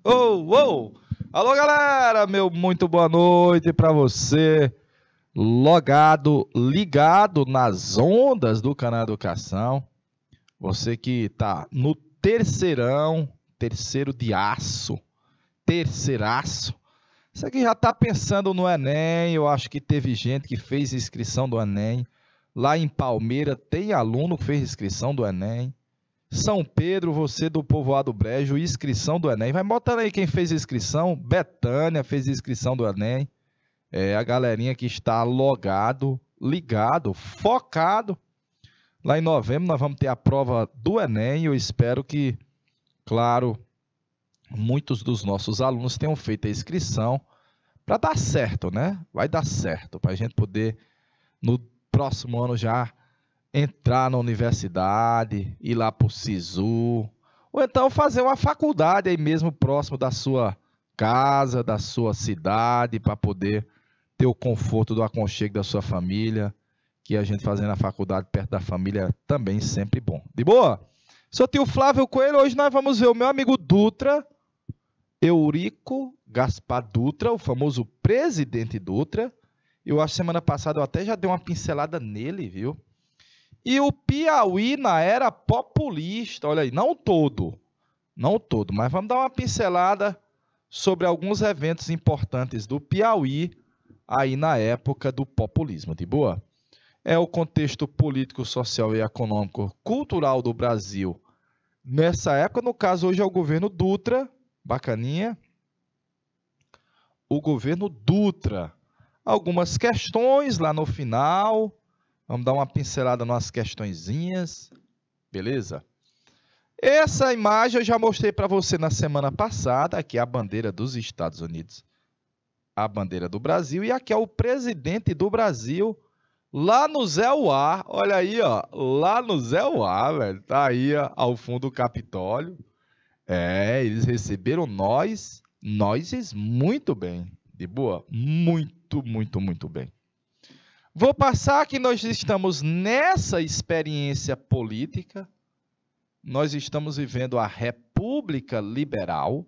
Oh, oh. Alô, galera, meu muito boa noite para você, logado, ligado nas ondas do canal Educação. Você que tá no terceirão, terceiro de aço, terceiraço. Você que já tá pensando no Enem, eu acho que teve gente que fez inscrição do Enem. Lá em Palmeira tem aluno que fez inscrição do Enem. São Pedro, você do Povoado Brejo, inscrição do Enem. Vai botando aí quem fez inscrição. Betânia fez inscrição do Enem. É a galerinha que está logado, ligado, focado. Lá em novembro nós vamos ter a prova do Enem. Eu espero que, claro, muitos dos nossos alunos tenham feito a inscrição para dar certo, né? Vai dar certo, para a gente poder, no próximo ano, já entrar na universidade, ir lá para o SISU, ou então fazer uma faculdade aí mesmo próximo da sua casa, da sua cidade, para poder ter o conforto do aconchego da sua família, que a gente fazendo a faculdade perto da família é também sempre bom. De boa? Sou tio Flávio Coelho, hoje nós vamos ver o meu amigo Dutra, Eurico Gaspar Dutra, o famoso presidente Dutra. Eu acho que semana passada eu até já dei uma pincelada nele, viu? E o Piauí na era populista, olha aí, não todo, mas vamos dar uma pincelada sobre alguns eventos importantes do Piauí aí na época do populismo, de boa? É o contexto político, social e econômico, cultural do Brasil nessa época, no caso hoje é o governo Dutra, bacaninha, o governo Dutra. Algumas questões lá no final, vamos dar uma pincelada nas questõezinhas, beleza? Essa imagem eu já mostrei para você na semana passada, aqui é a bandeira dos Estados Unidos, a bandeira do Brasil, e aqui é o presidente do Brasil, lá no Zé Uá, olha aí, ó, lá no Zé Uá, velho, tá aí ó, ao fundo do Capitólio. Eles receberam nós muito bem, de boa, muito bem. Vou passar que nós estamos nessa experiência política, nós estamos vivendo a República Liberal,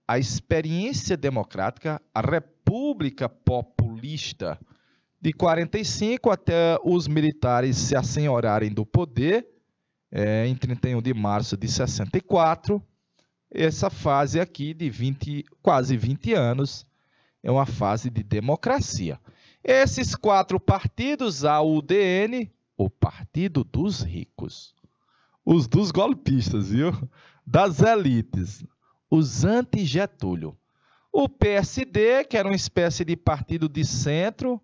a experiência democrática, a República Populista, de 45 até os militares se assenhorarem do poder, em 31 de março de 64, essa fase aqui de quase 20 anos é uma fase de democracia. Esses quatro partidos, a UDN, o Partido dos Ricos, os dos golpistas, viu? Das elites, os anti-Getúlio. O PSD, que era uma espécie de partido de centro,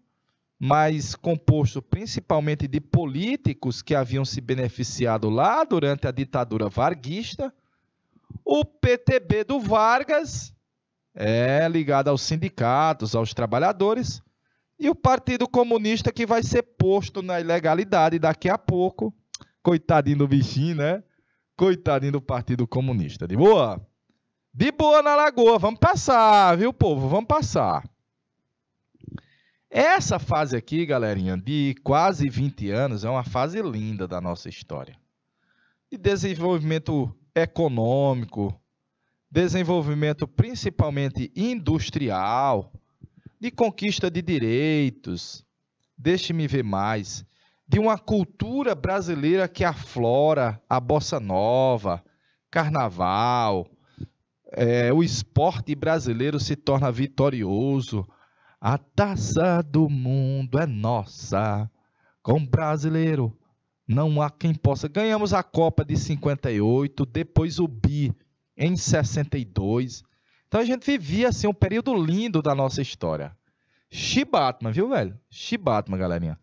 mas composto principalmente de políticos que haviam se beneficiado lá durante a ditadura varguista. O PTB do Vargas, ligado aos sindicatos, aos trabalhadores, e o Partido Comunista que vai ser posto na ilegalidade daqui a pouco. Coitadinho do bichinho, né? Coitadinho do Partido Comunista. De boa? De boa na Lagoa. Vamos passar, viu, povo? Vamos passar. Essa fase aqui, galerinha, de quase 20 anos, é uma fase linda da nossa história. De desenvolvimento econômico, desenvolvimento principalmente industrial, de conquista de direitos, deixe-me ver mais, de uma cultura brasileira que aflora a bossa nova, carnaval, o esporte brasileiro se torna vitorioso, a taça do mundo é nossa, com brasileiro não há quem possa. Ganhamos a Copa de 58, depois o Bi em 62. Então a gente vivia assim um período lindo da nossa história. Chibatman, viu, velho? Chibatman, galerinha.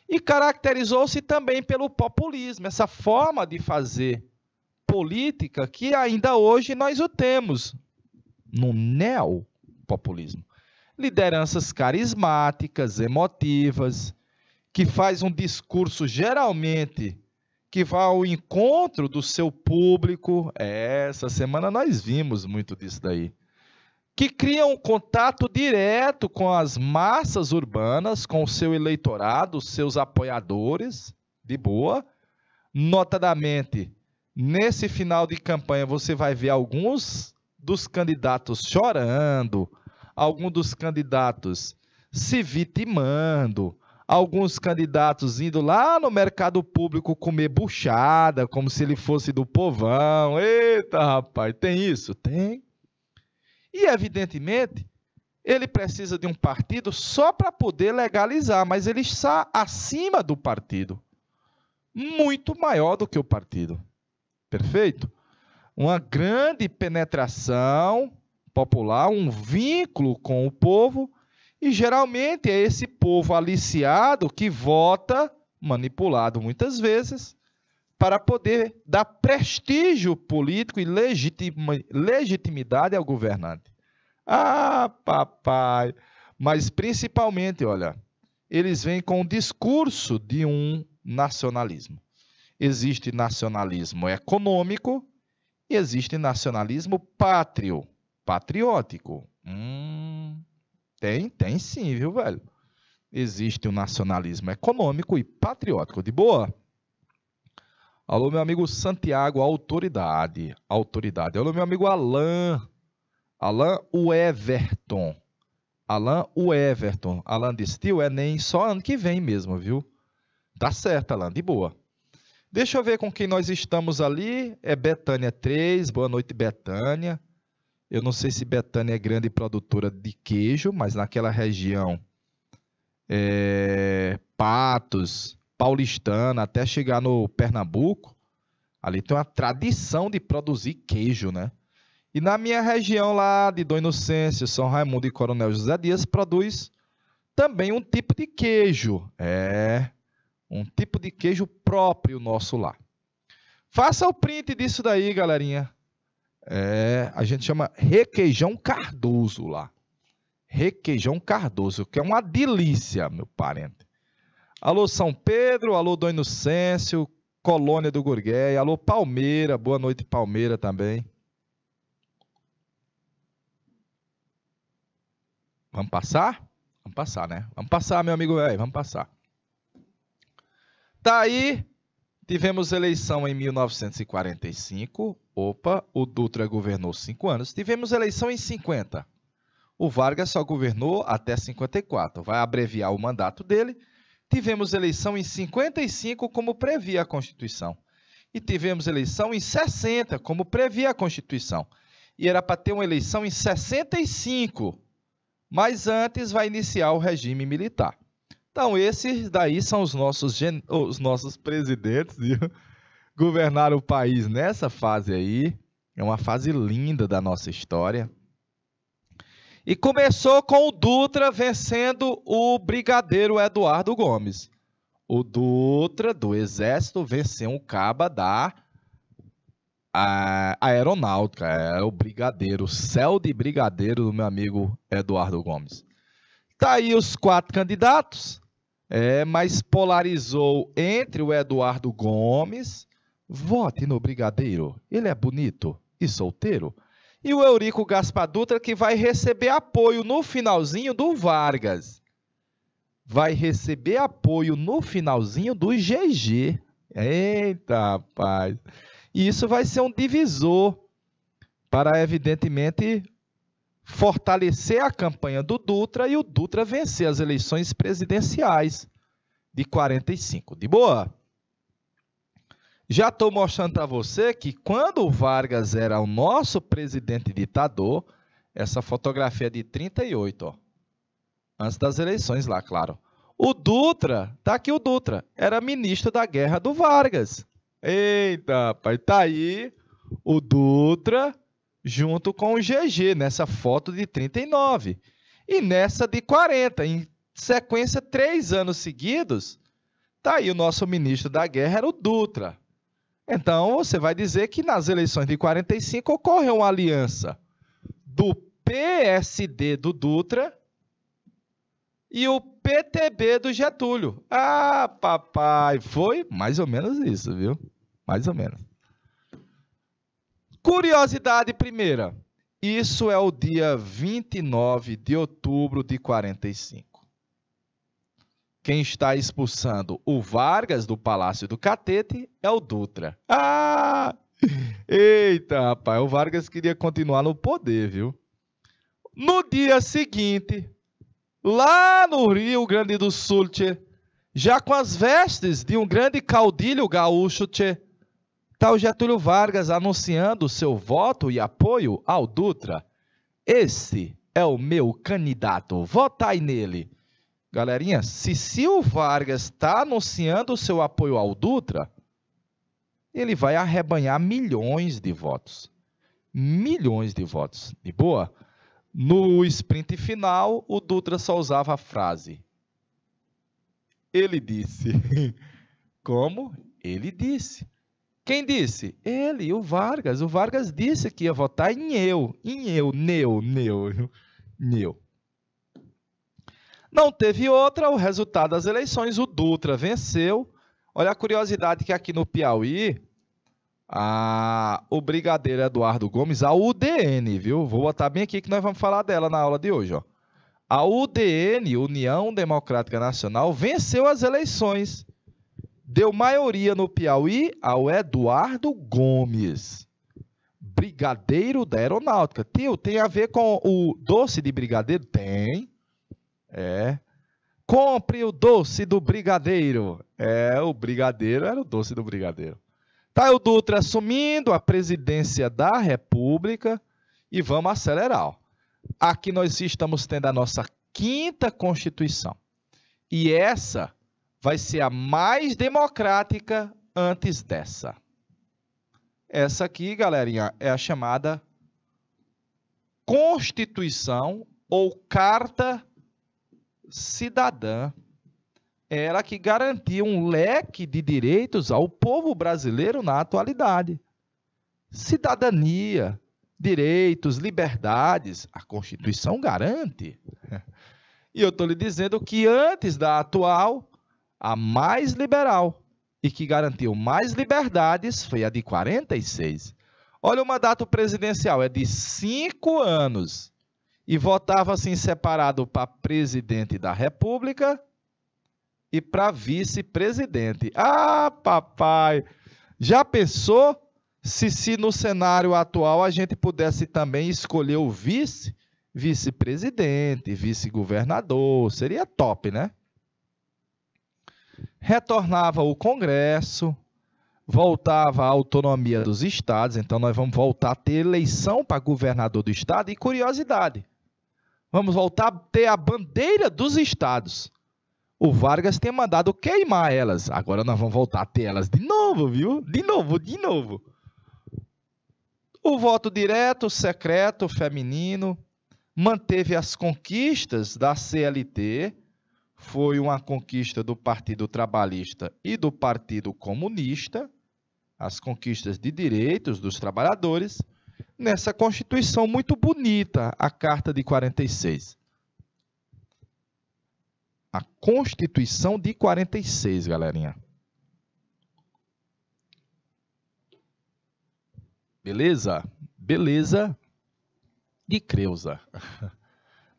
E caracterizou-se também pelo populismo, essa forma de fazer política que ainda hoje nós o temos no neopopulismo. Lideranças carismáticas, emotivas, que faz um discurso geralmente que vai ao encontro do seu público. Essa semana nós vimos muito disso daí. Que cria um contato direto com as massas urbanas, com o seu eleitorado, os seus apoiadores, de boa, notadamente Nesse final de campanha, você vai ver alguns dos candidatos chorando, alguns dos candidatos se vitimando, alguns candidatos indo lá no mercado público comer buchada, como se ele fosse do povão. Eita, rapaz, tem isso? Tem. E, evidentemente, ele precisa de um partido só para poder legalizar, mas ele está acima do partido, muito maior do que o partido. Perfeito? Uma grande penetração popular, um vínculo com o povo, e geralmente é esse povo aliciado que vota, manipulado muitas vezes, para poder dar prestígio político e legitimidade ao governante. Ah, papai! Mas principalmente, olha, eles vêm com o discurso de um nacionalismo. Existe nacionalismo econômico e existe nacionalismo patriótico. Tem sim, viu, velho? Existe o nacionalismo econômico e patriótico. De boa? Alô, meu amigo Santiago, autoridade. Alô, meu amigo Alan o Everton. Alan de Steel é nem só ano que vem mesmo, viu? Tá certo, Alan, de boa. Deixa eu ver com quem nós estamos ali. É Betânia 3. Boa noite, Betânia. Eu não sei se Betânia é grande produtora de queijo, mas naquela região, Patos, Paulistana, até chegar no Pernambuco, ali tem uma tradição de produzir queijo, né? E na minha região lá de Dom Inocêncio, São Raimundo e Coronel José Dias, produz também um tipo de queijo. Um tipo de queijo próprio nosso lá. Faça o print disso daí, galerinha. A gente chama requeijão Cardoso lá. Requeijão Cardoso, que é uma delícia, meu parente. Alô, São Pedro, alô, Dom Inocêncio, Colônia do Gurgueia, alô, Palmeira, boa noite, Palmeira também. Vamos passar? Vamos passar, né? Vamos passar, meu amigo velho, vamos passar. Tá aí, tivemos eleição em 1945. Opa, o Dutra governou 5 anos. Tivemos eleição em 50. O Vargas só governou até 54. Vai abreviar o mandato dele. Tivemos eleição em 55, como previa a Constituição. E tivemos eleição em 60, como previa a Constituição. E era para ter uma eleição em 65. Mas antes vai iniciar o regime militar. Então, esses daí são os nossos presidentes, viu? Governaram o país nessa fase aí. É uma fase linda da nossa história. E começou com o Dutra vencendo o brigadeiro Eduardo Gomes. O Dutra, do Exército, venceu um caba da Aeronáutica. É o brigadeiro, o céu de brigadeiro do meu amigo Eduardo Gomes. Tá aí os 4 candidatos. Mas polarizou entre o Eduardo Gomes, vote no brigadeiro, ele é bonito e solteiro, e o Eurico Gaspar Dutra, que vai receber apoio no finalzinho do Vargas. Vai receber apoio no finalzinho do GG. Eita, rapaz. E isso vai ser um divisor para, evidentemente, fortalecer a campanha do Dutra e o Dutra vencer as eleições presidenciais de 45. De boa? Já estou mostrando para você que quando o Vargas era o nosso presidente ditador, essa fotografia é de 38, ó, antes das eleições lá, claro. O Dutra, tá aqui o Dutra, era ministro da guerra do Vargas. Eita, pai, tá aí o Dutra junto com o GG, nessa foto de 39. E nessa de 40, em sequência, 3 anos seguidos, tá aí o nosso ministro da guerra, era o Dutra. Então, você vai dizer que nas eleições de 45 ocorreu uma aliança do PSD do Dutra e o PTB do Getúlio. Ah, papai, foi mais ou menos isso, viu? Mais ou menos. Curiosidade primeira. Isso é o dia 29 de outubro de 45. Quem está expulsando o Vargas do Palácio do Catete é o Dutra. Ah, Eita, rapaz, o Vargas queria continuar no poder, viu? No dia seguinte, lá no Rio Grande do Sul, tchê, já com as vestes de um grande caudilho gaúcho, tchê, tá o Getúlio Vargas anunciando seu voto e apoio ao Dutra. Esse é o meu candidato, votai nele. Galerinha, se o Vargas está anunciando o seu apoio ao Dutra, ele vai arrebanhar milhões de votos. Milhões de votos. De boa? No sprint final, o Dutra só usava a frase. Ele disse. Como? Ele disse. Quem disse? Ele, o Vargas. O Vargas disse que ia votar em eu. Neu. Não teve outra, o resultado das eleições, o Dutra venceu. Olha a curiosidade que aqui no Piauí, o brigadeiro Eduardo Gomes, a UDN, viu? Vou botar bem aqui que nós vamos falar dela na aula de hoje, ó. A UDN, União Democrática Nacional, venceu as eleições. Deu maioria no Piauí ao Eduardo Gomes, brigadeiro da aeronáutica. Tio, tem a ver com o doce de brigadeiro? Tem. Compre o doce do brigadeiro. O brigadeiro era o doce do brigadeiro. Tá o Dutra assumindo a presidência da República e vamos acelerar. Ó. Aqui nós estamos tendo a nossa 5ª Constituição. E essa vai ser a mais democrática antes dessa. Essa aqui, galerinha, é a chamada Constituição ou Carta Cidadã. Ela que garantia um leque de direitos ao povo brasileiro na atualidade. Cidadania, direitos, liberdades, a Constituição garante. E eu estou lhe dizendo que antes da atual, a mais liberal e que garantiu mais liberdades foi a de 46. Olha, o mandato presidencial é de 5 anos e votava assim separado para presidente da República e para vice-presidente. Ah, papai! Já pensou se no cenário atual a gente pudesse também escolher o vice-presidente, vice-governador? Seria top, né? Retornava o Congresso, voltava a autonomia dos estados, então nós vamos voltar a ter eleição para governador do estado e curiosidade, vamos voltar a ter a bandeira dos estados. O Vargas tem mandado queimar elas. Agora nós vamos voltar a ter elas de novo, viu? De novo. O voto direto, secreto, feminino, manteve as conquistas da CLT. Foi uma conquista do Partido Trabalhista e do Partido Comunista. As conquistas de direitos dos trabalhadores. Nessa Constituição muito bonita, a Carta de 46. A Constituição de 46, galerinha. Beleza? Beleza de Creuza.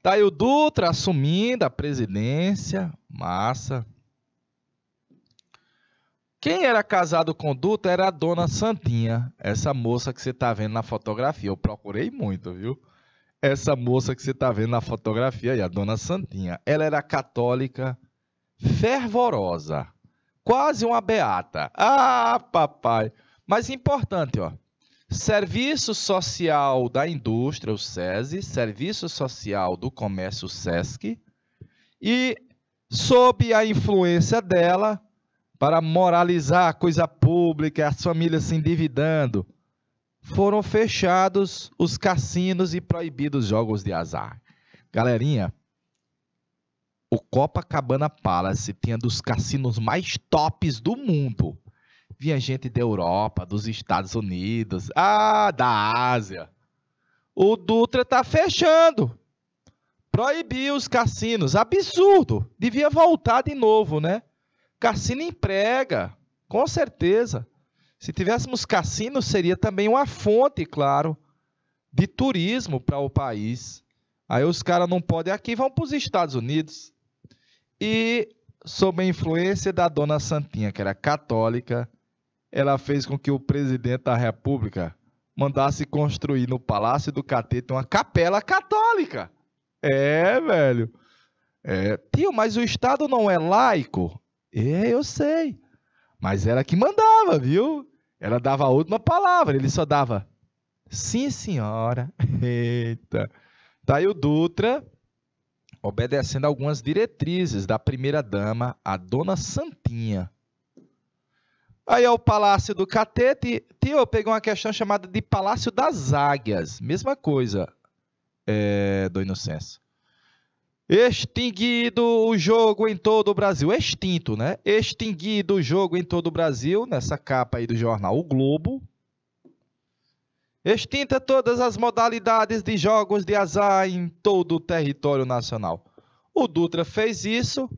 Tá aí o Dutra assumindo a presidência. Massa. Quem era casado com o Dutra era a Dona Santinha. Essa moça que você está vendo na fotografia. Eu procurei muito, viu? Essa moça que você está vendo na fotografia aí, a Dona Santinha, ela era católica, fervorosa, quase uma beata. Ah, papai! Mas importante, ó, Serviço Social da Indústria, o SESI, Serviço Social do Comércio, o SESC, e sob a influência dela, para moralizar a coisa pública, as famílias se endividando, foram fechados os cassinos e proibidos os jogos de azar. Galerinha, o Copacabana Palace tinha dos cassinos mais tops do mundo. Vinha gente da Europa, dos Estados Unidos, da Ásia. O Dutra está fechando. Proibiu os cassinos. Absurdo. Devia voltar de novo, né? Cassino emprega, com certeza. Se tivéssemos cassino, seria também uma fonte, claro, de turismo para o país. Aí os caras não podem aqui, vão para os Estados Unidos. E sob a influência da Dona Santinha, que era católica, ela fez com que o presidente da República mandasse construir no Palácio do Catete uma capela católica. É, velho. É, tio, mas o Estado não é laico? É, eu sei. Mas ela que mandava, viu? Ela dava a última palavra, ele só dava sim, senhora. Eita. Tá aí o Dutra obedecendo algumas diretrizes da primeira-dama, a Dona Santinha. Aí é o Palácio do Catete. Tio, eu peguei uma questão chamada de Palácio das Águias. Mesma coisa, do Inocêncio. Extinguido o jogo em todo o Brasil. Extinto, né? Extinguido o jogo em todo o Brasil, nessa capa aí do jornal O Globo. Extinta todas as modalidades de jogos de azar em todo o território nacional. O Dutra fez isso,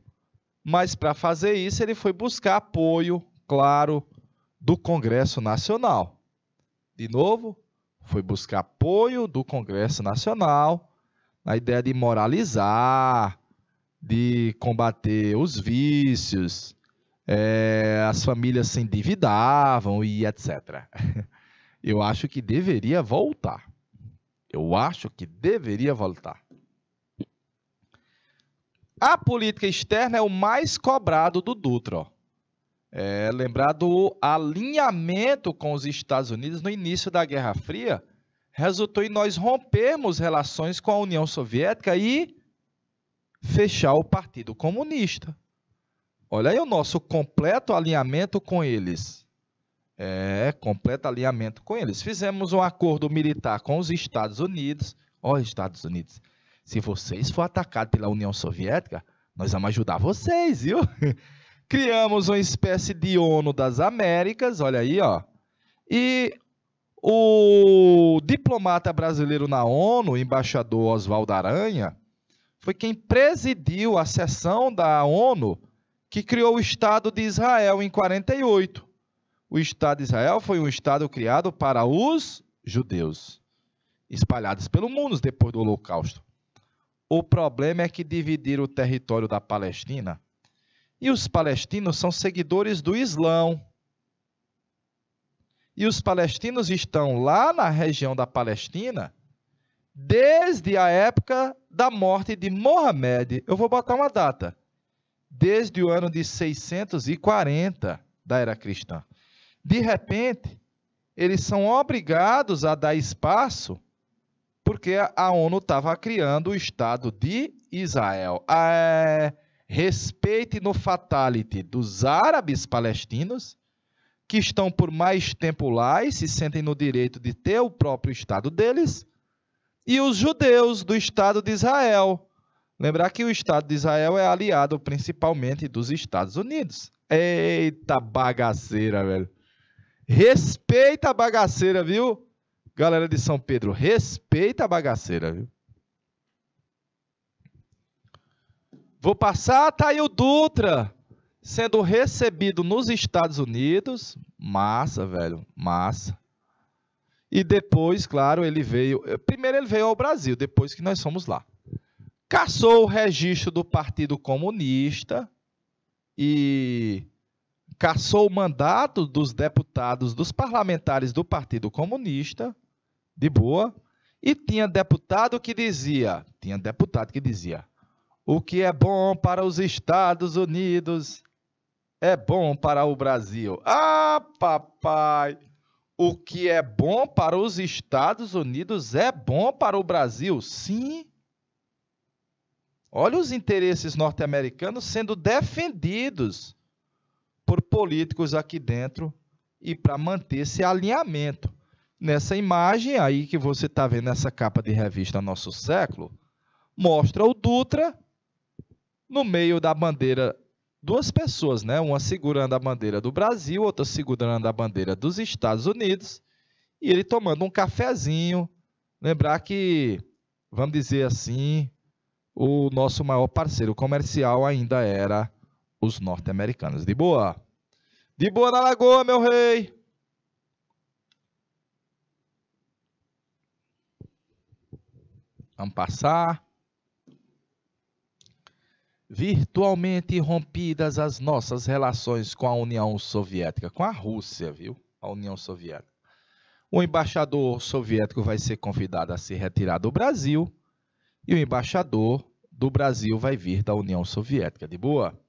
mas para fazer isso ele foi buscar apoio, claro, do Congresso Nacional. De novo, foi buscar apoio do Congresso Nacional, na ideia de moralizar, de combater os vícios, as famílias se endividavam e etc. Eu acho que deveria voltar. Eu acho que deveria voltar. A política externa é o mais cobrado do Dutra. Lembrar do alinhamento com os Estados Unidos no início da Guerra Fria, resultou em nós rompermos relações com a União Soviética e fechar o Partido Comunista. Olha aí o nosso completo alinhamento com eles. Completo alinhamento com eles. Fizemos um acordo militar com os Estados Unidos. Estados Unidos, se vocês for atacados pela União Soviética, nós vamos ajudar vocês, viu? Criamos uma espécie de ONU das Américas, olha aí, ó. E o diplomata brasileiro na ONU, o embaixador Oswaldo Aranha, foi quem presidiu a sessão da ONU que criou o Estado de Israel em 48. O Estado de Israel foi um Estado criado para os judeus, espalhados pelo mundo depois do Holocausto. O problema é que dividiram o território da Palestina, e os palestinos são seguidores do Islão. E os palestinos estão lá na região da Palestina desde a época da morte de Mohammed. Eu vou botar uma data. Desde o ano de 640 da era cristã. De repente, eles são obrigados a dar espaço porque a ONU estava criando o Estado de Israel. Respeite no fatality dos árabes palestinos, que estão por mais tempo lá e se sentem no direito de ter o próprio Estado deles, e os judeus do Estado de Israel. Lembrar que o Estado de Israel é aliado principalmente dos Estados Unidos. Eita bagaceira, velho. Respeita a bagaceira, viu? Galera de São Pedro, respeita a bagaceira, viu? Vou passar, tá aí o Dutra sendo recebido nos Estados Unidos. Massa, velho, massa. E depois, claro, ele veio... Primeiro ele veio ao Brasil, depois que nós fomos lá. Cassou o registro do Partido Comunista e cassou o mandato dos deputados, dos parlamentares do Partido Comunista, de boa, e tinha deputado que dizia, o que é bom para os Estados Unidos é bom para o Brasil. Ah, papai! O que é bom para os Estados Unidos é bom para o Brasil? Sim. Olha os interesses norte-americanos sendo defendidos por políticos aqui dentro e para manter esse alinhamento. Nessa imagem aí que você está vendo nessa capa de revista Nosso Século, mostra o Dutra no meio da bandeira, duas pessoas, né? Uma segurando a bandeira do Brasil, outra segurando a bandeira dos Estados Unidos, e ele tomando um cafezinho. Lembrar que, vamos dizer assim, o nosso maior parceiro comercial ainda era os norte-americanos. De boa? De boa na lagoa, meu rei! Vamos passar. virtualmente rompidas as nossas relações com a União Soviética, com a Rússia, viu? A União Soviética. O embaixador soviético vai ser convidado a se retirar do Brasil e o embaixador do Brasil vai vir da União Soviética. De boa?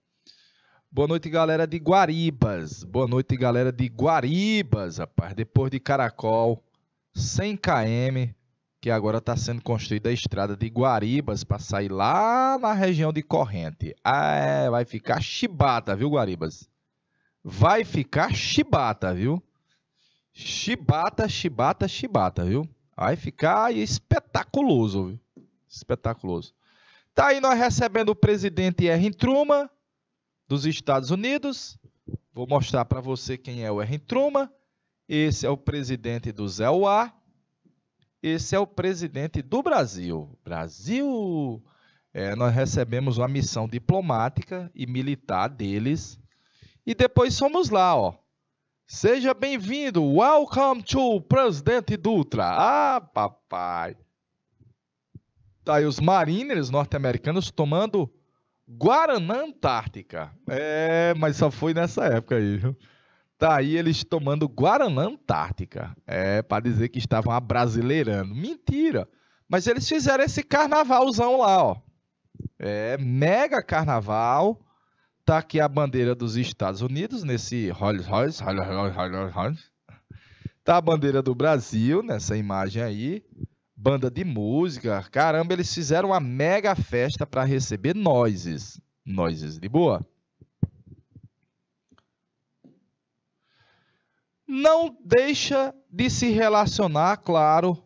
Boa noite, galera de Guaribas. Boa noite, galera de Guaribas, rapaz. Depois de Caracol, 100 km, que agora está sendo construída a estrada de Guaribas para sair lá na região de Corrente. Vai ficar chibata, viu, Guaribas? Vai ficar chibata, viu? Chibata, chibata, chibata, viu? Vai ficar espetaculoso, viu? Espetaculoso. Tá aí nós recebendo o presidente Erwin Truman dos Estados Unidos. Vou mostrar para você quem é o Erwin Truman. Esse é o presidente do ZEUA. Esse é o presidente do Brasil. Brasil! Nós recebemos uma missão diplomática e militar deles. E depois fomos lá, ó. Seja bem-vindo. Welcome to Presidente Dutra. Ah, papai. Tá aí os mariners norte-americanos tomando Guaraná Antártica. Mas só foi nessa época aí, viu? Tá aí eles tomando Guaraná Antártica. Para dizer que estavam abrasileirando. Mentira. Mas eles fizeram esse carnavalzão lá, ó. Mega carnaval. Tá aqui a bandeira dos Estados Unidos nesse Rolls Royce. Tá a bandeira do Brasil nessa imagem aí. Banda de música. Caramba, eles fizeram uma mega festa para receber nós. De boa? Não deixa de se relacionar, claro,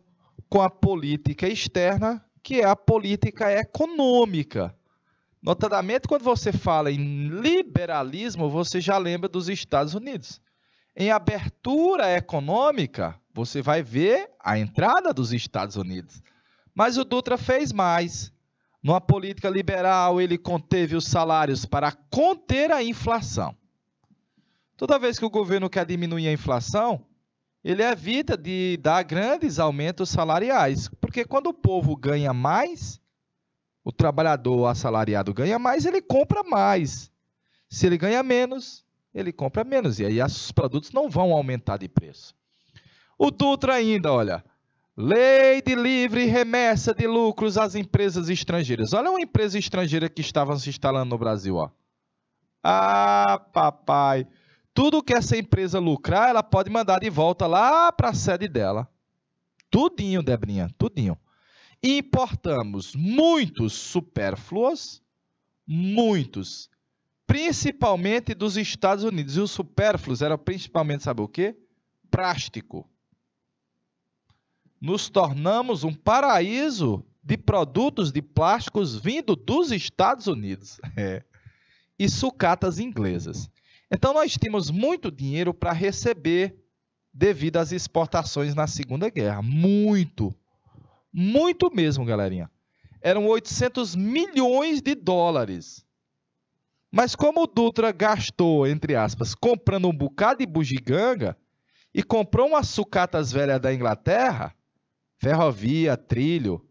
com a política externa, que é a política econômica. Notadamente, quando você fala em liberalismo, você já lembra dos Estados Unidos. Em abertura econômica, você vai ver a entrada dos Estados Unidos. Mas o Dutra fez mais. Numa política liberal, ele conteve os salários para conter a inflação. Toda vez que o governo quer diminuir a inflação, ele evita de dar grandes aumentos salariais. Porque quando o povo ganha mais, o trabalhador assalariado ganha mais, ele compra mais. Se ele ganha menos, ele compra menos. E aí os produtos não vão aumentar de preço. O Dutra ainda, olha, lei de livre remessa de lucros às empresas estrangeiras. Olha uma empresa estrangeira que estava se instalando no Brasil, ó. Ah, papai, tudo que essa empresa lucrar, ela pode mandar de volta lá para a sede dela. Tudinho, Debrinha, tudinho. Importamos muitos supérfluos, muitos, principalmente dos Estados Unidos. E os supérfluos eram principalmente, sabe o quê? Plástico. Nos tornamos um paraíso de produtos de plásticos vindo dos Estados Unidos. E sucatas inglesas. Então, nós tínhamos muito dinheiro para receber devido às exportações na Segunda Guerra. Muito. Muito mesmo, galerinha. Eram 800 milhões de dólares. Mas como o Dutra gastou, entre aspas, comprando um bocado de bugiganga e comprou umas sucatas velhas da Inglaterra, ferrovia, trilho,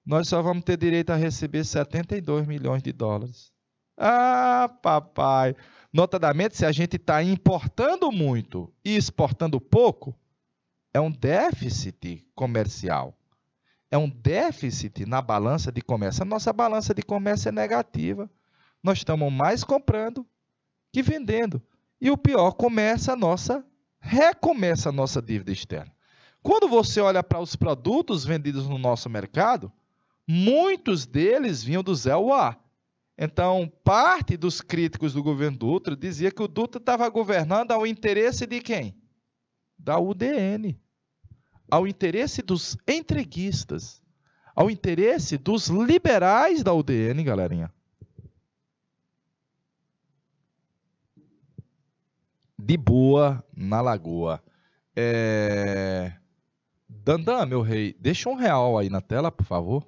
nós só vamos ter direito a receber 72 milhões de dólares. Ah, papai! Notadamente, se a gente está importando muito e exportando pouco, é um déficit comercial. É um déficit na balança de comércio. A nossa balança de comércio é negativa. Nós estamos mais comprando que vendendo. E o pior, recomeça a nossa dívida externa. Quando você olha para os produtos vendidos no nosso mercado, muitos deles vinham do ZEUA. Então, parte dos críticos do governo Dutra dizia que o Dutra estava governando ao interesse de quem? Da UDN. Ao interesse dos entreguistas. Ao interesse dos liberais da UDN, galerinha. De boa na lagoa. Dandan, meu rei, deixa R$1 aí na tela, por favor.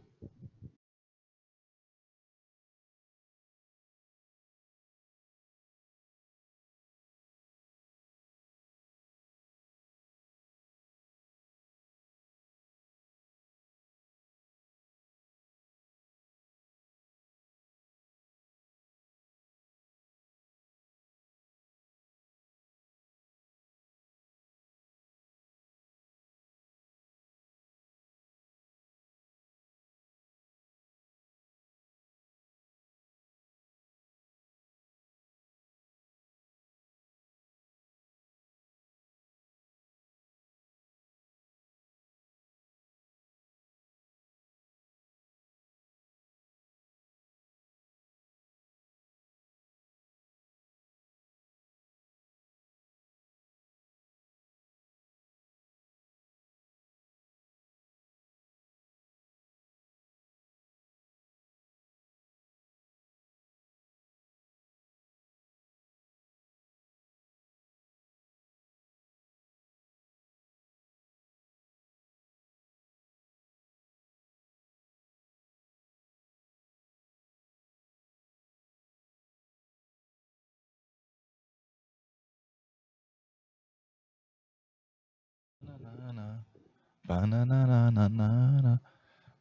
Bananana.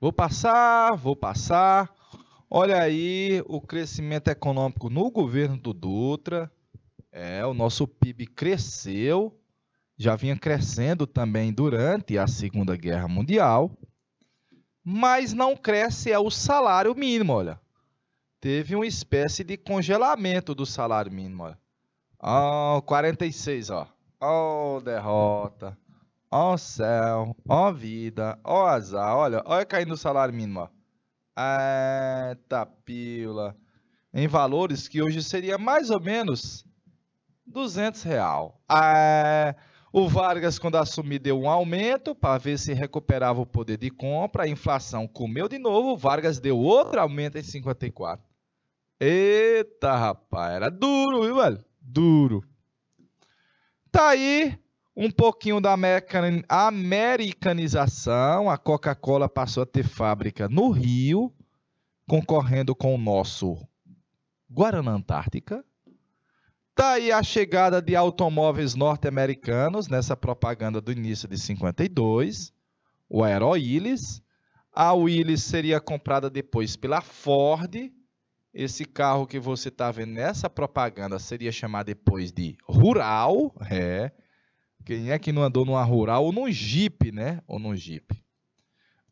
Vou passar. Olha aí o crescimento econômico no governo do Dutra. O nosso PIB cresceu, já vinha crescendo também durante a Segunda Guerra Mundial, mas não cresce o salário mínimo, olha. Teve uma espécie de congelamento do salário mínimo, olha. Ó, 46, ó. Ó, derrota. Ó céu, ó vida, ó azar. Olha caindo o salário mínimo, ó. Eita pila. Em valores que hoje seria mais ou menos R$ 200. O Vargas, quando assumiu, deu um aumento para ver se recuperava o poder de compra. A inflação comeu de novo. O Vargas deu outro aumento em 54. Eita, rapaz. Era duro, viu, velho? Duro. Tá aí um pouquinho da americanização. A Coca-Cola passou a ter fábrica no Rio, concorrendo com o nosso Guaraná Antártica. Tá aí a chegada de automóveis norte-americanos nessa propaganda do início de 52, o Aero Willys. A Willys seria comprada depois pela Ford. Esse carro que você está vendo nessa propaganda seria chamado depois de Rural. Quem é que não andou numa Rural ou num Jeep, né? Ou num Jeep.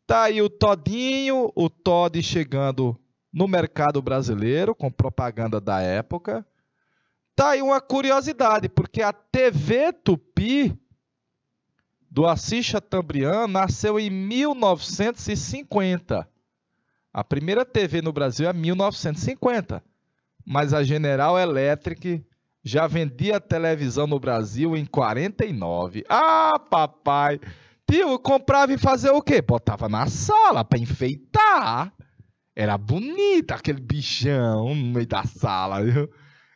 Tá aí o Todinho, o Todd chegando no mercado brasileiro com propaganda da época. Tá aí uma curiosidade, porque a TV Tupi do Assis Chateaubriand nasceu em 1950. A primeira TV no Brasil é 1950, mas a General Electric já vendia televisão no Brasil em 49. Ah, papai! Tio, comprava e fazia o quê? Botava na sala para enfeitar. Era bonito aquele bichão no meio da sala, viu?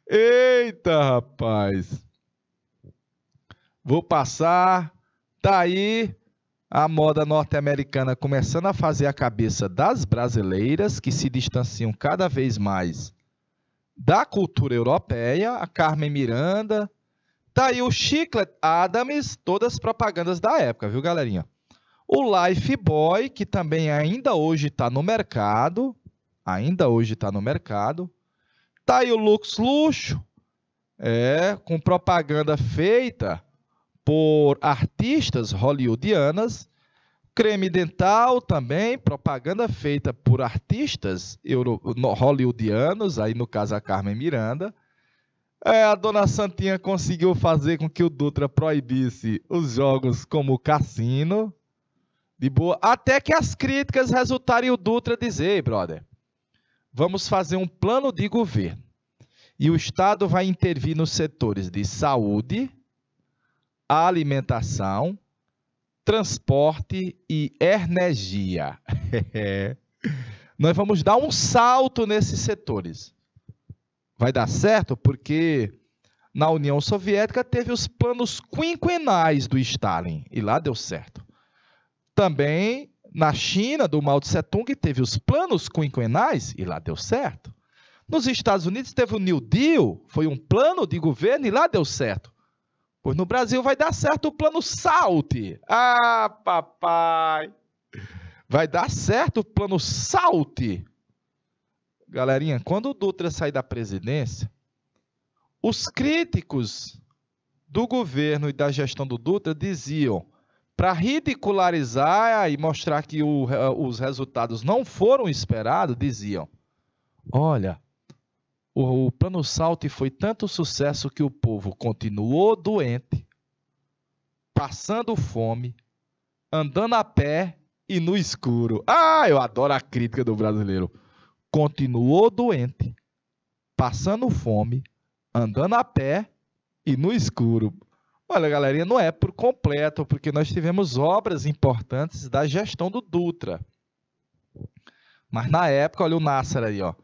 Eita, rapaz. Vou passar. Tá aí a moda norte-americana começando a fazer a cabeça das brasileiras, que se distanciam cada vez mais da cultura europeia. A Carmen Miranda. Tá aí o Chiclet Adams, todas as propagandas da época, viu, galerinha? O Life Boy, que também ainda hoje está no mercado. Tá aí o Lux Luxo, com propaganda feita por artistas hollywoodianas. Creme dental também, propaganda feita por artistas hollywoodianos, aí no caso a Carmen Miranda. A dona Santinha conseguiu fazer com que o Dutra proibisse os jogos como o cassino. De boa, até que as críticas resultaram em o Dutra dizer, brother, vamos fazer um plano de governo. E o Estado vai intervir nos setores de saúde, alimentação, transporte e energia. Nós vamos dar um salto nesses setores. Vai dar certo porque na União Soviética teve os planos quinquenais do Stalin, e lá deu certo. Também na China, do Mao Tse Tung, teve os planos quinquenais, e lá deu certo. Nos Estados Unidos teve o New Deal, foi um plano de governo, e lá deu certo. Pois no Brasil vai dar certo o plano SALT. Ah, papai! Vai dar certo o plano SALT. Galerinha, quando o Dutra sair da presidência, os críticos do governo e da gestão do Dutra diziam, para ridicularizar e mostrar que os resultados não foram esperados, diziam, olha, o plano SALT foi tanto sucesso que o povo continuou doente, passando fome, andando a pé e no escuro. Ah, eu adoro a crítica do brasileiro. Continuou doente, passando fome, andando a pé e no escuro. Olha, galerinha, não é por completo, porque nós tivemos obras importantes da gestão do Dutra. Mas na época, olha o Nasser aí, ó.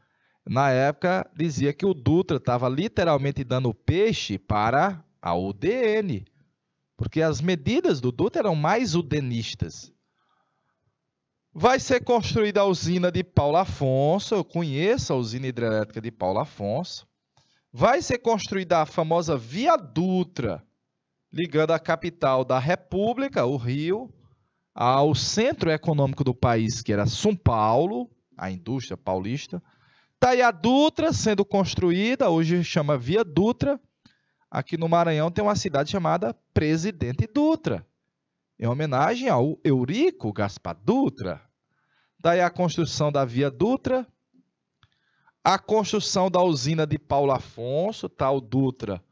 Na época, dizia que o Dutra estava literalmente dando peixe para a UDN, porque as medidas do Dutra eram mais udenistas. Vai ser construída a usina de Paulo Afonso, eu conheço a usina hidrelétrica de Paulo Afonso. Vai ser construída a famosa Via Dutra, ligando a capital da República, o Rio, ao centro econômico do país, que era São Paulo, a indústria paulista. Está aí a Dutra sendo construída, hoje chama Via Dutra. Aqui no Maranhão tem uma cidade chamada Presidente Dutra, em homenagem ao Eurico Gaspar Dutra. Daí a construção da Via Dutra, a construção da usina de Paulo Afonso, tá o Dutra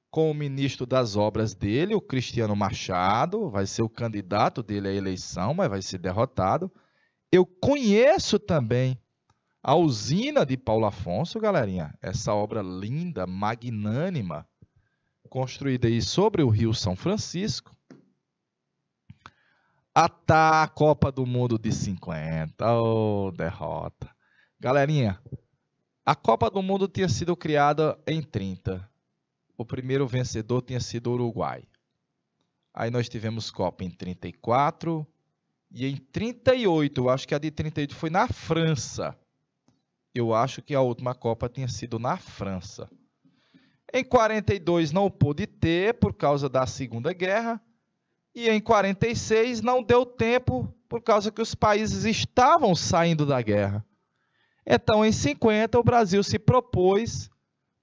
com o ministro das obras dele, o Cristiano Machado, vai ser o candidato dele à eleição, mas vai ser derrotado. Eu conheço também a usina de Paulo Afonso, galerinha, essa obra linda, magnânima, construída aí sobre o Rio São Francisco. A Copa do Mundo de 50, oh, derrota. Galerinha, a Copa do Mundo tinha sido criada em 30. O primeiro vencedor tinha sido o Uruguai. Aí nós tivemos Copa em 34 e em 38, eu acho que a de 38 foi na França. Eu acho que a última Copa tinha sido na França. Em 42 não pôde ter por causa da Segunda Guerra. E em 46 não deu tempo por causa que os países estavam saindo da guerra. Então, em 50, o Brasil se propôs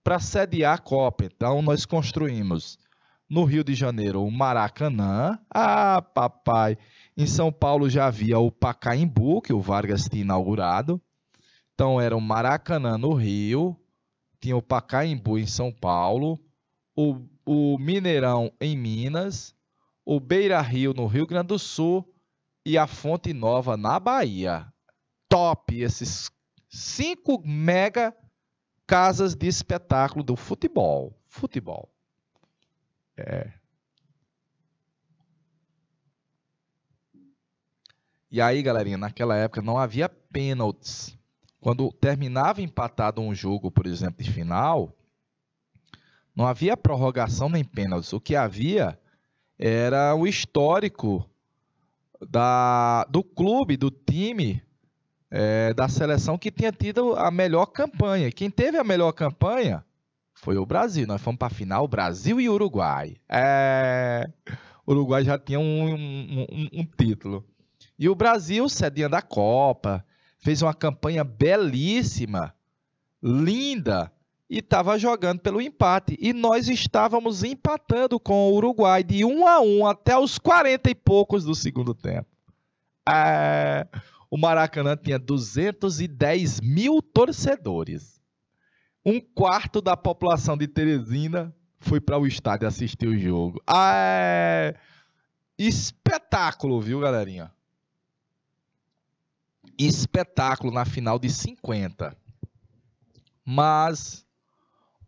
para sediar a Copa. Então, nós construímos no Rio de Janeiro o Maracanã. Ah, papai! Em São Paulo já havia o Pacaembu, que o Vargas tinha inaugurado. Então, era o Maracanã no Rio, tinha o Pacaembu em São Paulo, o Mineirão em Minas, o Beira-Rio no Rio Grande do Sul e a Fonte Nova na Bahia. Top! Esses 5 mega casas de espetáculo do futebol. Futebol. E aí, galerinha, naquela época não havia pênaltis. Quando terminava empatado um jogo, por exemplo, de final, não havia prorrogação nem pênaltis. O que havia era o histórico do clube, do time, da seleção que tinha tido a melhor campanha. Quem teve a melhor campanha foi o Brasil. Nós fomos para a final, Brasil e Uruguai. O Uruguai já tinha um título. E o Brasil, sediando a Copa, fez uma campanha belíssima, linda, e estava jogando pelo empate. E nós estávamos empatando com o Uruguai de 1-1 até os 40 e poucos do segundo tempo. O Maracanã tinha 210 mil torcedores. Um quarto da população de Teresina foi para o estádio assistir o jogo. Espetáculo, viu, galerinha? Espetáculo na final de 50. Mas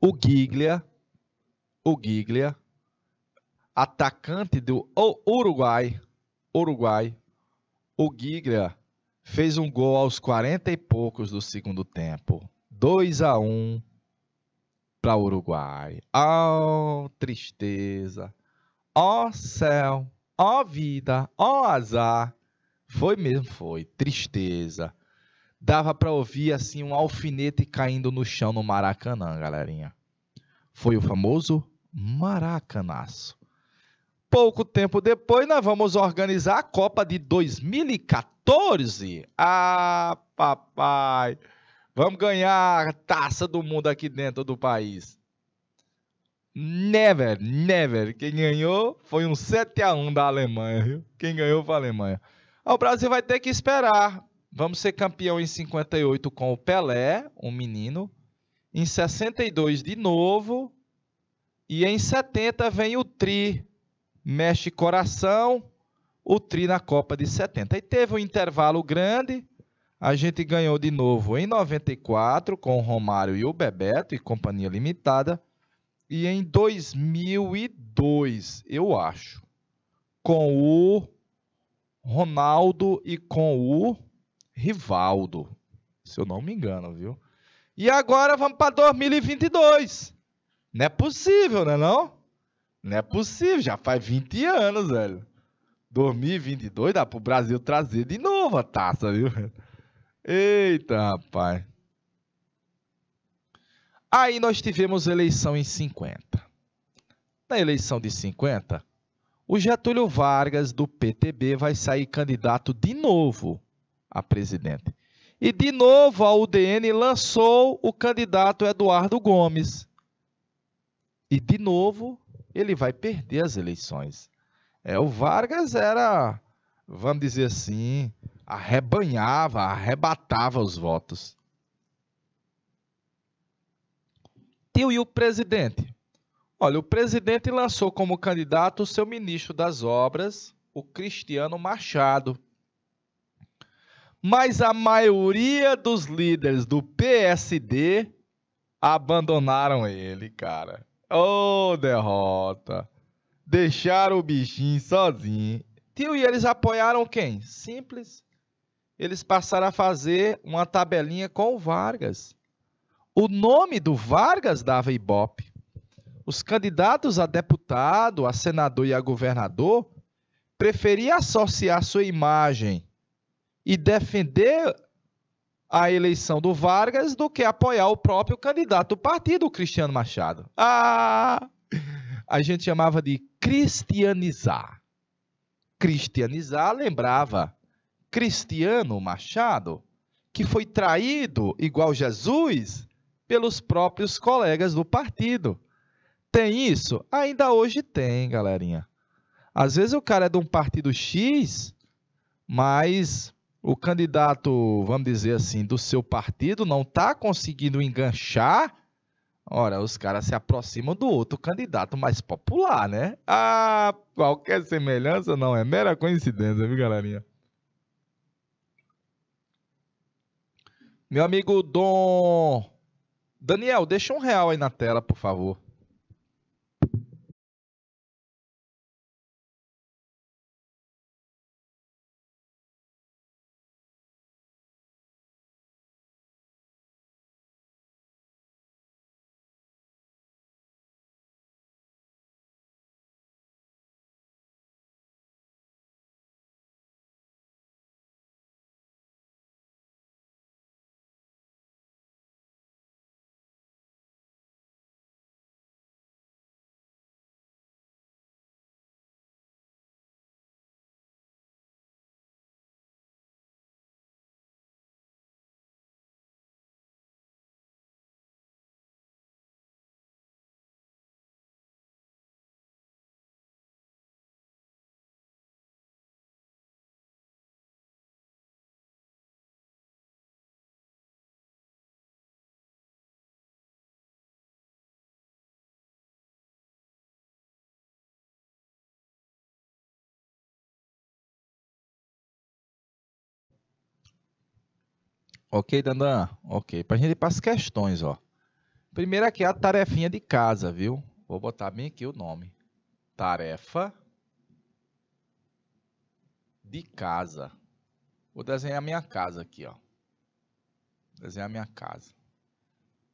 o Giglia, atacante do Uruguai, o Giglia fez um gol aos 40 e poucos do segundo tempo. 2-1 para o Uruguai. Oh, tristeza. Oh, céu. Oh, vida. Oh, azar. Foi mesmo, foi. Tristeza. Dava para ouvir assim um alfinete caindo no chão no Maracanã, galerinha. Foi o famoso Maracanaço. Pouco tempo depois, nós vamos organizar a Copa de 2014. Ah, papai! Vamos ganhar a taça do mundo aqui dentro do país. Never, never. Quem ganhou foi um 7-1 da Alemanha, viu? Quem ganhou foi a Alemanha. O Brasil vai ter que esperar. Vamos ser campeão em 58 com o Pelé, um menino. Em 62 de novo. E em 70 vem o Tri. Mexe coração. O Tri na Copa de 70. E teve um intervalo grande. A gente ganhou de novo em 94 com o Romário e o Bebeto e Companhia Limitada. E em 2002, eu acho, com o Ronaldo e com o Rivaldo, se eu não me engano, viu? E agora vamos para 2022. Não é possível, né não? Não é possível, já faz 20 anos, velho. 2022 dá para o Brasil trazer de novo a taça, viu? Eita, rapaz. Aí nós tivemos eleição em 50. Na eleição de 50, O Getúlio Vargas, do PTB, vai sair candidato de novo a presidente. E de novo a UDN lançou o candidato Eduardo Gomes. E de novo ele vai perder as eleições. O Vargas era, vamos dizer assim, arrebanhava, arrebatava os votos. E o presidente? Olha, o presidente lançou como candidato o seu ministro das Obras, o Cristiano Machado. Mas a maioria dos líderes do PSD abandonaram ele, cara. Ô, derrota! Deixaram o bichinho sozinho. E eles apoiaram quem? Simples. Eles passaram a fazer uma tabelinha com o Vargas. O nome do Vargas dava ibope. Os candidatos a deputado, a senador e a governador preferiam associar sua imagem e defender a eleição do Vargas do que apoiar o próprio candidato do partido, o Cristiano Machado. A gente chamava de cristianizar. Cristianizar lembrava Cristiano Machado, que foi traído, igual Jesus, pelos próprios colegas do partido. Tem isso? Ainda hoje tem, galerinha. Às vezes o cara é de um partido X, mas o candidato, vamos dizer assim, do seu partido não está conseguindo enganchar. Ora, os caras se aproximam do outro candidato mais popular, né? Qualquer semelhança não é mera coincidência, viu, galerinha? Meu amigo Dom Daniel, deixa R$1 aí na tela, por favor. Ok, Dandan? Ok. Para a gente ir para as questões, ó. Primeiro aqui a tarefinha de casa, viu? Vou botar bem aqui o nome. Tarefa de casa. Vou desenhar minha casa aqui, ó. Desenhar minha casa.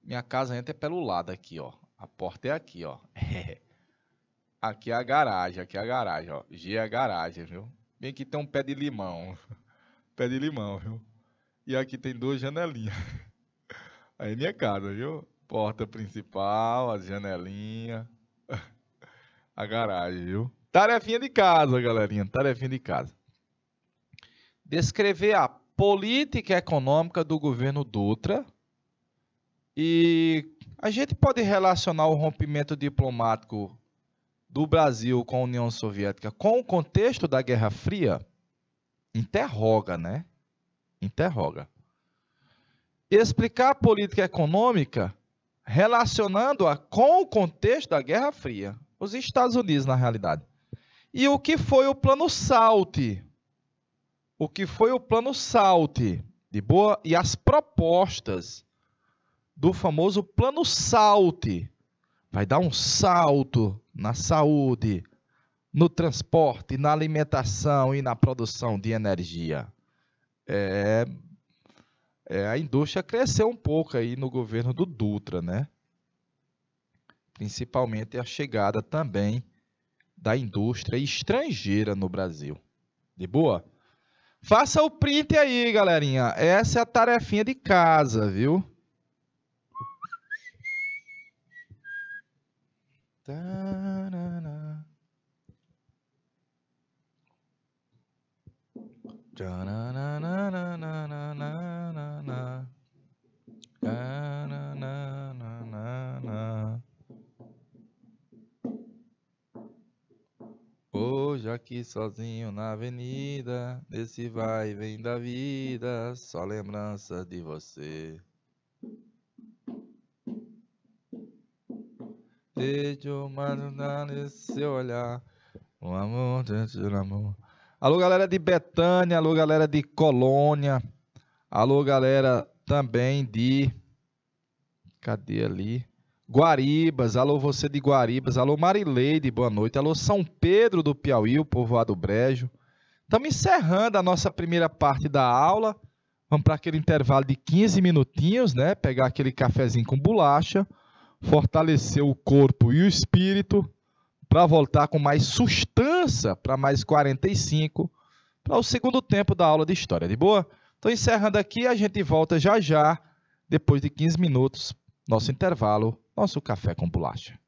Minha casa entra pelo lado aqui, ó. A porta é aqui, ó. Aqui é a garagem, ó. G é a garagem, viu? Bem aqui tem um pé de limão. Pé de limão, viu? E aqui tem 2 janelinhas. Aí minha casa, viu? Porta principal, as janelinhas. A garagem, viu? Tarefinha de casa, galerinha. Tarefinha de casa. Descrever a política econômica do governo Dutra. E a gente pode relacionar o rompimento diplomático do Brasil com a União Soviética com o contexto da Guerra Fria? Interroga, né? Interroga. Explicar a política econômica relacionando-a com o contexto da Guerra Fria. Os Estados Unidos, na realidade. E o que foi o Plano SALT? O que foi o Plano SALT? De boa? E as propostas do famoso Plano SALT. Vai dar um salto na saúde, no transporte, na alimentação e na produção de energia. A indústria cresceu um pouco aí no governo do Dutra, né? Principalmente a chegada também da indústria estrangeira no Brasil. De boa? Faça o print aí, galerinha. Essa é a tarefinha de casa, viu? Hoje aqui sozinho na avenida, nesse vai e vem da vida, só lembrança de você. Vejo madrugada nesse seu olhar, um amor dentro do amor. Alô, galera de Betânia, alô, galera de Colônia, alô, galera também de... Cadê ali? Guaribas, alô, você de Guaribas, alô, Marileide, boa noite, alô, São Pedro do Piauí, o povoado Brejo. Estamos encerrando a nossa primeira parte da aula, vamos para aquele intervalo de 15 minutinhos, né? Pegar aquele cafezinho com bolacha, fortalecer o corpo e o espírito, para voltar com mais sustância para mais 45, para o segundo tempo da aula de História, de boa? Estou encerrando aqui, a gente volta já já, depois de 15 minutos, nosso intervalo, nosso café com bolacha.